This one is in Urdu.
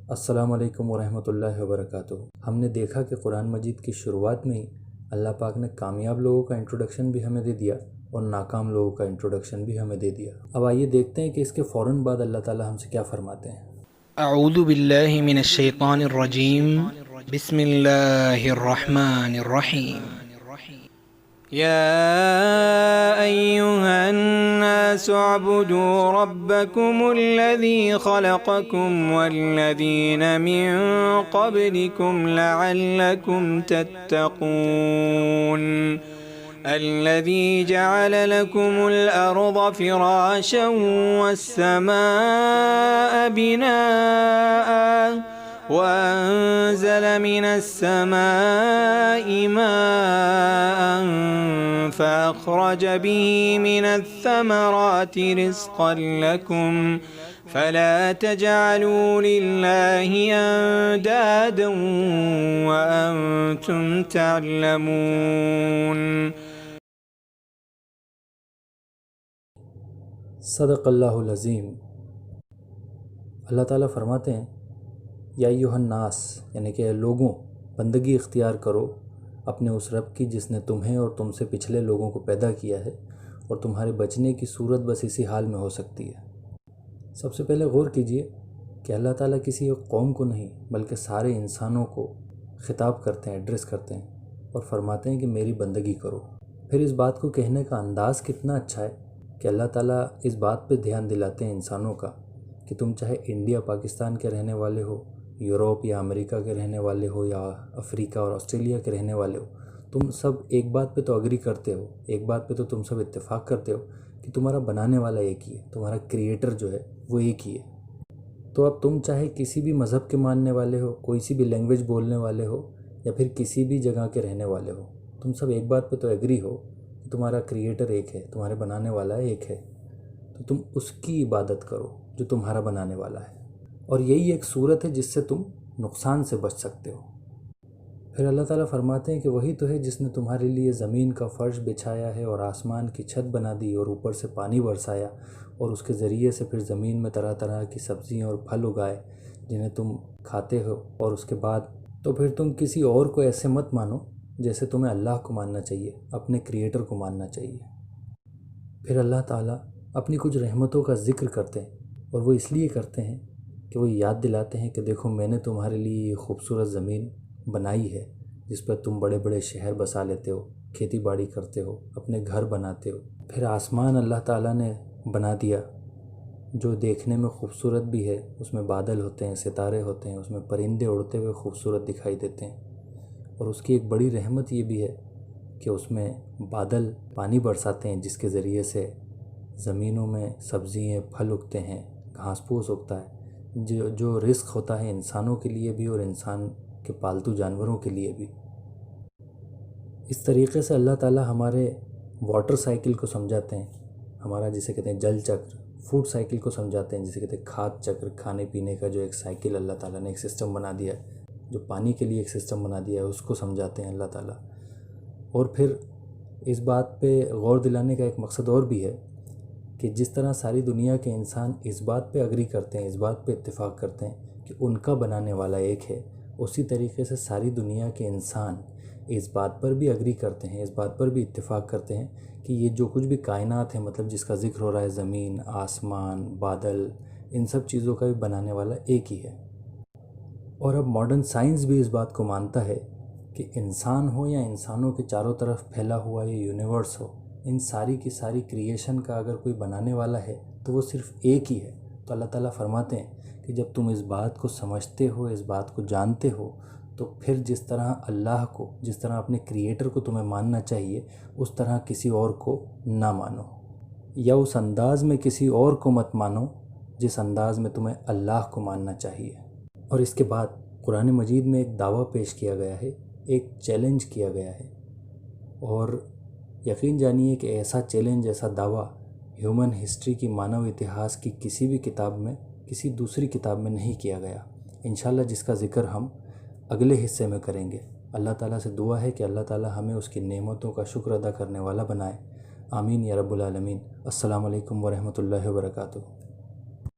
السلام علیکم ورحمۃ اللہ وبرکاتہ۔ ہم نے دیکھا کہ قرآن مجید کی شروعات میں ہی اللہ پاک نے کامیاب لوگوں کا انٹروڈکشن بھی ہمیں دے دیا اور ناکام لوگوں کا انٹروڈکشن بھی ہمیں دے دیا۔ اب آئیے دیکھتے ہیں کہ اس کے فوراً بعد اللہ تعالیٰ ہم سے کیا فرماتے ہیں۔ اعوذ باللہ من الشیطان الرجیم، بسم اللہ الرحمن الرحیم۔ يا أيها الناس اعبدوا ربكم الذي خلقكم والذين من قبلكم لعلكم تتقون الذي جعل لكم الأرض فراشا والسماء بناء وأنزل من السماء ماء فأخرج به من الثمرات رزقا لكم فلا تجعلوا لله أندادا وأنتم تعلمون۔ صدق اللہ العظیم۔ اللہ تعالیٰ فرماتے ہیں یا ایھا الناس، یعنی کہ لوگوں، بندگی اختیار کرو اپنے اس رب کی جس نے تمہیں اور تم سے پچھلے لوگوں کو پیدا کیا ہے، اور تمہارے بچنے کی صورت بس اسی حال میں ہو سکتی ہے۔ سب سے پہلے غور کیجئے کہ اللہ تعالیٰ کسی ایک قوم کو نہیں بلکہ سارے انسانوں کو خطاب کرتے ہیں، ایڈریس کرتے ہیں اور فرماتے ہیں کہ میری بندگی کرو۔ پھر اس بات کو کہنے کا انداز کتنا اچھا ہے کہ اللہ تعالیٰ اس بات پہ دھیان دلاتے ہیں انسانوں کا کہ تم چاہے انڈیا پاکستان کے رہنے والے ہو، یوروپ یا امریکہ کے رہنے والے ہو، یا افریقہ اور آسٹریلیا کے رہنے والے ہو، تم سب ایک بات پہ تو اگری کرتے ہو، ایک بات پہ تو تم سب اتفاق کرتے ہو کہ تمہارا بنانے والا ایک ہی ہے، تمہارا کریٹر جو ہے وہ ایک ہی ہے۔ تو اب تم چاہے کسی بھی مذہب کے ماننے والے ہو، کوئی سی بھی لینگویج بولنے والے ہو، یا پھر کسی بھی جگہ کے رہنے والے ہو، تم سب ایک بات پہ تو ایگری ہو کہ تمہارا کریٹر ایک ہے، تمہارے بنانے والا ایک ہے، تو تم اس کی عبادت کرو جو تمہارا بنانے والا ہے، اور یہی ایک صورت ہے جس سے تم نقصان سے بچ سکتے ہو۔ پھر اللہ تعالیٰ فرماتے ہیں کہ وہی تو ہے جس نے تمہارے لیے زمین کا فرش بچھایا ہے اور آسمان کی چھت بنا دی اور اوپر سے پانی برسایا، اور اس کے ذریعے سے پھر زمین میں طرح طرح کی سبزیاں اور پھل اگائے جنہیں تم کھاتے ہو، اور اس کے بعد تو پھر تم کسی اور کو ایسے مت مانو جیسے تمہیں اللہ کو ماننا چاہیے، اپنے کریٹر کو ماننا چاہیے۔ پھر اللہ تعالیٰ اپنی کچھ رحمتوں کا ذکر کرتے ہیں، اور وہ اس لیے کرتے ہیں کہ وہ یاد دلاتے ہیں کہ دیکھو میں نے تمہارے لیے یہ خوبصورت زمین بنائی ہے جس پر تم بڑے بڑے شہر بسا لیتے ہو، کھیتی باڑی کرتے ہو، اپنے گھر بناتے ہو۔ پھر آسمان اللہ تعالیٰ نے بنا دیا جو دیکھنے میں خوبصورت بھی ہے، اس میں بادل ہوتے ہیں، ستارے ہوتے ہیں، اس میں پرندے اڑتے ہوئے خوبصورت دکھائی دیتے ہیں، اور اس کی ایک بڑی رحمت یہ بھی ہے کہ اس میں بادل پانی برساتے ہیں جس کے ذریعے سے زمینوں میں سبزیاں پھل اگتے ہیں، گھاس پھوس اگتا ہے، جو رزق ہوتا ہے انسانوں کے لیے بھی اور انسان کے پالتو جانوروں کے لیے بھی۔ اس طریقے سے اللہ تعالیٰ ہمارے واٹر سائیکل کو سمجھاتے ہیں، ہمارا جسے کہتے ہیں جل چکر، فوڈ سائیکل کو سمجھاتے ہیں جسے کہتے ہیں کھاد چکر، کھانے پینے کا جو ایک سائیکل اللہ تعالیٰ نے ایک سسٹم بنا دیا ہے، جو پانی کے لیے ایک سسٹم بنا دیا ہے، اس کو سمجھاتے ہیں اللہ تعالیٰ۔ اور پھر اس بات پہ غور دلانے کا ایک مقصد اور بھی ہے کہ جس طرح ساری دنیا کے انسان اس بات پہ اگری کرتے ہیں، اس بات پہ اتفاق کرتے ہیں کہ ان کا بنانے والا ایک ہے، اسی طریقے سے ساری دنیا کے انسان اس بات پر بھی اگری کرتے ہیں، اس بات پر بھی اتفاق کرتے ہیں کہ یہ جو کچھ بھی کائنات ہے، مطلب جس کا ذکر ہو رہا ہے، زمین، آسمان، بادل، ان سب چیزوں کا بھی بنانے والا ایک ہی ہے۔ اور اب ماڈرن سائنس بھی اس بات کو مانتا ہے کہ انسان ہو یا انسانوں کے چاروں طرف پھیلا ہوا یہ یونیورس ہو، ان ساری کی ساری کریشن کا اگر کوئی بنانے والا ہے تو وہ صرف ایک ہی ہے۔ تو اللہ تعالیٰ فرماتے ہیں کہ جب تم اس بات کو سمجھتے ہو، اس بات کو جانتے ہو، تو پھر جس طرح اللہ کو، جس طرح اپنے کریٹر کو تمہیں ماننا چاہیے، اس طرح کسی اور کو نہ مانو، یا اس انداز میں کسی اور کو مت مانو جس انداز میں تمہیں اللہ کو ماننا چاہیے۔ اور اس کے بعد قرآن مجید میں ایک دعویٰ پیش کیا گیا ہے، ایک چیلنج کیا گیا ہے، اور یقین جانیے کہ ایسا چیلنج، ایسا دعویٰ ہیومن ہسٹری کی، مانو اتہاس کی کسی بھی کتاب میں، کسی دوسری کتاب میں نہیں کیا گیا، انشاءاللہ جس کا ذکر ہم اگلے حصے میں کریں گے۔ اللہ تعالیٰ سے دعا ہے کہ اللہ تعالیٰ ہمیں اس کی نعمتوں کا شکر ادا کرنے والا بنائے۔ آمین یا رب العالمین۔ السلام علیکم ورحمۃ اللہ وبرکاتہ۔